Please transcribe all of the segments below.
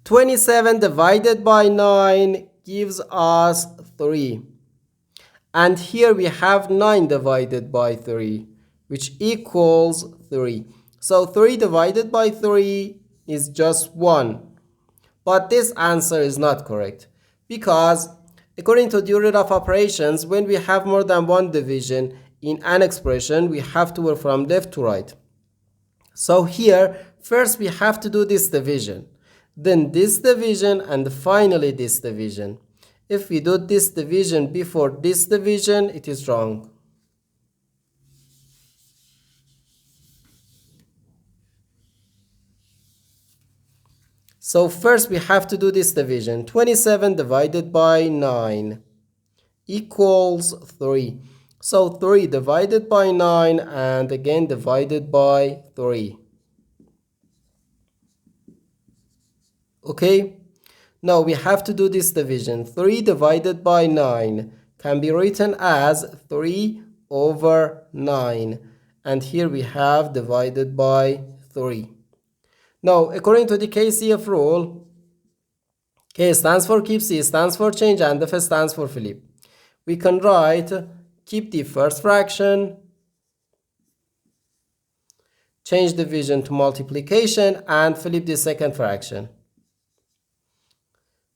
27 divided by 9 gives us 3. And here we have 9 divided by 3, which equals 3. So 3 divided by 3 is just 1. But this answer is not correct, because according to the order of operations, when we have more than one division in an expression, we have to work from left to right. So here, first we have to do this division, then this division, and finally this division. If we do this division before this division, it is wrong. So first we have to do this division. 27 divided by 9 equals 3. So 3 divided by 9 and again divided by 3. Okay? Now we have to do this division. 3 divided by 9 can be written as 3 over 9. And here we have divided by 3. Now, according to the KCF rule, K stands for keep, C stands for change, and F stands for flip. We can write keep the first fraction, change division to multiplication, and flip the second fraction.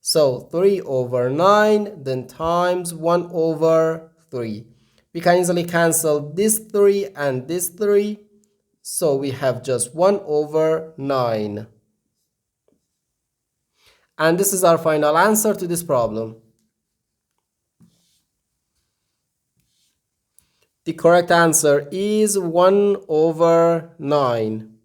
So 3 over 9, then times 1 over 3. We can easily cancel this 3 and this 3. So we have just 1 over 9. And this is our final answer to this problem. The correct answer is 1 over 9.